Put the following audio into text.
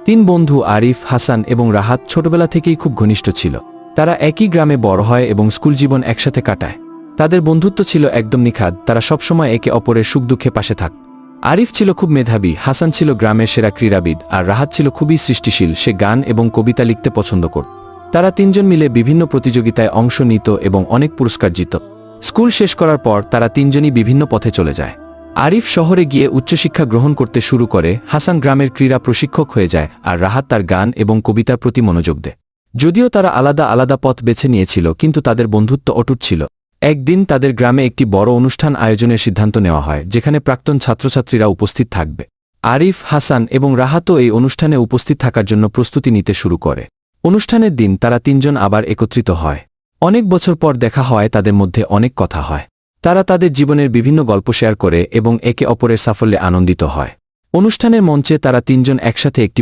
তিন বন্ধু আরিফ, হাসান এবং রাহাত ছোটবেলা থেকেই খুব ঘনিষ্ঠ ছিল। তারা একই গ্রামে বড় হয় এবং স্কুল জীবন একসাথে কাটায়। তাদের বন্ধুত্ব ছিল একদম নিখাদ, তারা সবসময় একে অপরের সুখ দুঃখে পাশে থাকত। আরিফ ছিল খুব মেধাবী, হাসান ছিল গ্রামের সেরা ক্রীড়াবিদ, আর রাহাত ছিল খুবই সৃষ্টিশীল, সে গান এবং কবিতা লিখতে পছন্দ করত। তারা তিনজন মিলে বিভিন্ন প্রতিযোগিতায় অংশ নিত এবং অনেক পুরস্কার জিত। স্কুল শেষ করার পর তারা তিনজনই বিভিন্ন পথে চলে যায়। আরিফ শহরে গিয়ে উচ্চশিক্ষা গ্রহণ করতে শুরু করে, হাসান গ্রামের ক্রীড়া প্রশিক্ষক হয়ে যায়, আর রাহাত তার গান এবং কবিতার প্রতি মনোযোগ দেয়। যদিও তারা আলাদা আলাদা পথ বেছে নিয়েছিল, কিন্তু তাদের বন্ধুত্ব অটুট ছিল। একদিন তাদের গ্রামে একটি বড় অনুষ্ঠান আয়োজনের সিদ্ধান্ত নেওয়া হয়, যেখানে প্রাক্তন ছাত্রছাত্রীরা উপস্থিত থাকবে। আরিফ, হাসান এবং রাহাতও এই অনুষ্ঠানে উপস্থিত থাকার জন্য প্রস্তুতি নিতে শুরু করে। অনুষ্ঠানের দিন তারা তিনজন আবার একত্রিত হয়। অনেক বছর পর দেখা হয়, তাদের মধ্যে অনেক কথা হয়। তারা তাদের জীবনের বিভিন্ন গল্প শেয়ার করে এবং একে অপরের সাফল্যে আনন্দিত হয়। অনুষ্ঠানের মঞ্চে তারা তিনজন একসাথে একটি